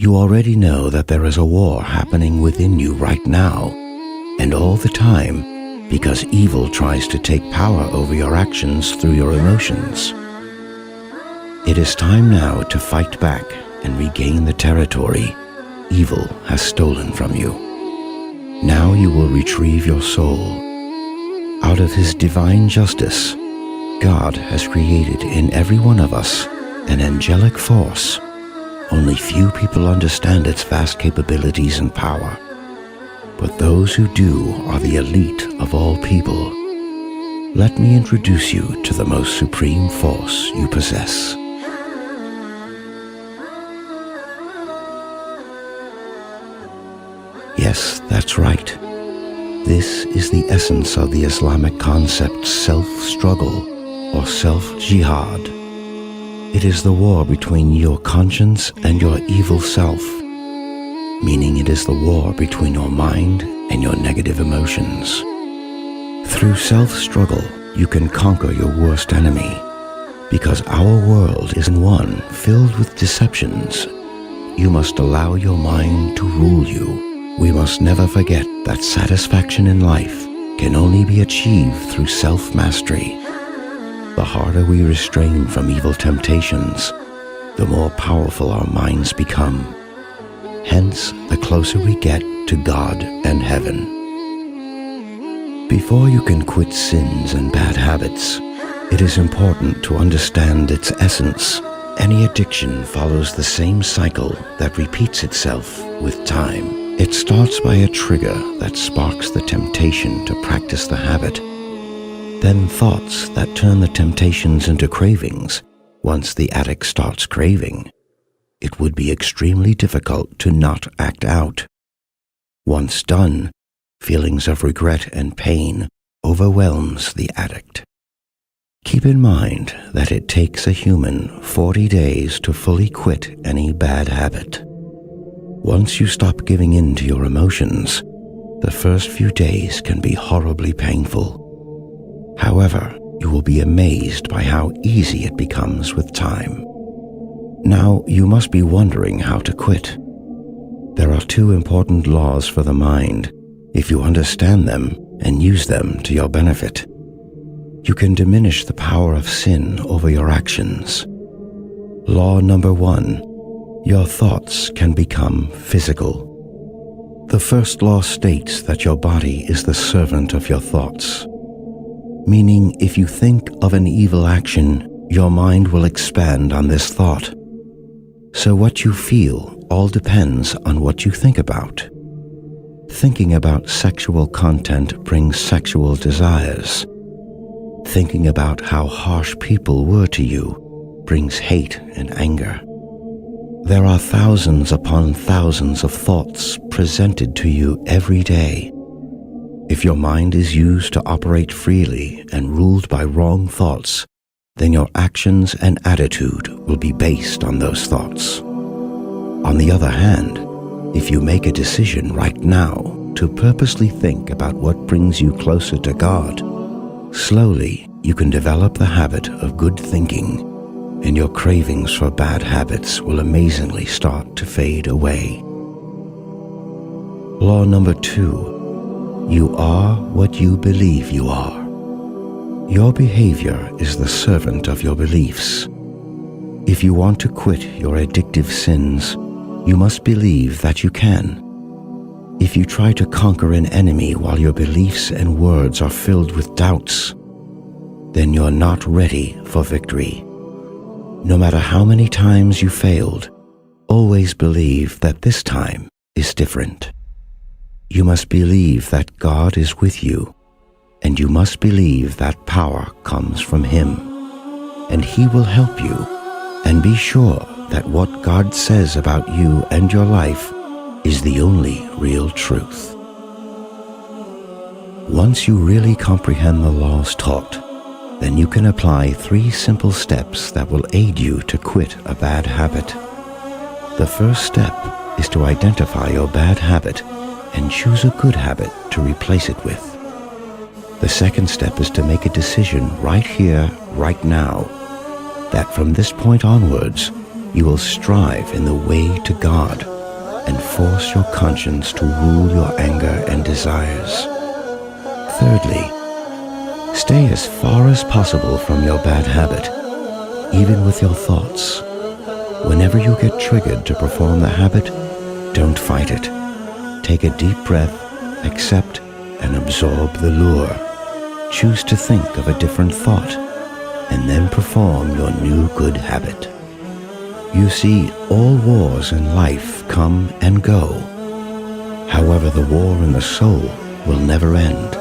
You already know that there is a war happening within you right now, and all the time, because evil tries to take power over your actions through your emotions. It is time now to fight back and regain the territory evil has stolen from you. Now you will retrieve your soul. Out of His divine justice, God has created in every one of us an angelic force. Only few people understand its vast capabilities and power, but those who do are the elite of all people. Let me introduce you to the most supreme force you possess. Yes, that's right. This is the essence of the Islamic concept self-struggle or self-jihad. It is the war between your conscience and your evil self, meaning it is the war between your mind and your negative emotions. Through self-struggle, you can conquer your worst enemy, because our world is one filled with deceptions. You must allow your mind to rule you. We must never forget that satisfaction in life can only be achieved through self-mastery. The harder we restrain from evil temptations, the more powerful our minds become. Hence, the closer we get to God and heaven. Before you can quit sins and bad habits, it is important to understand its essence. Any addiction follows the same cycle that repeats itself with time. It starts by a trigger that sparks the temptation to practice the habit, then thoughts that turn the temptations into cravings. Once the addict starts craving, it would be extremely difficult to not act out. Once done, feelings of regret and pain overwhelms the addict. Keep in mind that it takes a human 40 days to fully quit any bad habit. Once you stop giving in to your emotions, the first few days can be horribly painful. However, you will be amazed by how easy it becomes with time. Now, you must be wondering how to quit. There are two important laws for the mind. If you understand them and use them to your benefit, you can diminish the power of sin over your actions. Law number 1, your thoughts can become physical. The first law states that your body is the servant of your thoughts, meaning if you think of an evil action, your mind will expand on this thought. So what you feel all depends on what you think about. Thinking about sexual content brings sexual desires. Thinking about how harsh people were to you brings hate and anger. There are thousands upon thousands of thoughts presented to you every day. If your mind is used to operate freely and ruled by wrong thoughts, then your actions and attitude will be based on those thoughts. On the other hand, if you make a decision right now to purposely think about what brings you closer to God, slowly you can develop the habit of good thinking, and your cravings for bad habits will amazingly start to fade away. Law number 2. You are what you believe you are. Your behavior is the servant of your beliefs. If you want to quit your addictive sins, you must believe that you can. If you try to conquer an enemy while your beliefs and words are filled with doubts, then you're not ready for victory. No matter how many times you failed, always believe that this time is different. You must believe that God is with you, and you must believe that power comes from Him, and He will help you, and be sure that what God says about you and your life is the only real truth. Once you really comprehend the laws taught, then you can apply 3 simple steps that will aid you to quit a bad habit. The first step is to identify your bad habit and choose a good habit to replace it with. The second step is to make a decision right here, right now, that from this point onwards, you will strive in the way to God and force your conscience to rule your anger and desires. Thirdly, stay as far as possible from your bad habit, even with your thoughts. Whenever you get triggered to perform the habit, don't fight it. Take a deep breath, accept and absorb the lure. Choose to think of a different thought, and then perform your new good habit. You see, all wars in life come and go. However, the war in the soul will never end.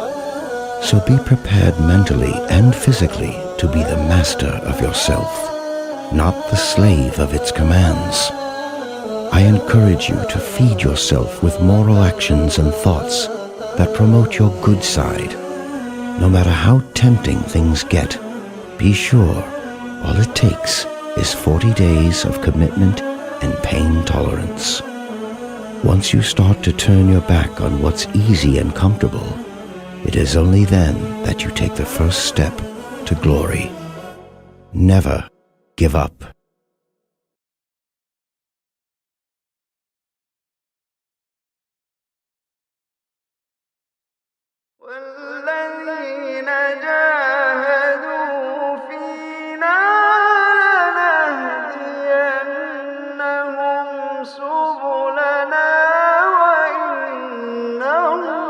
So be prepared mentally and physically to be the master of yourself, not the slave of its commands. I encourage you to feed yourself with moral actions and thoughts that promote your good side. No matter how tempting things get, be sure all it takes is 40 days of commitment and pain tolerance. Once you start to turn your back on what's easy and comfortable, it is only then that you take the first step to glory. Never give up. والذين جاهدوا فينا لنهدينهم سبلنا وإن الله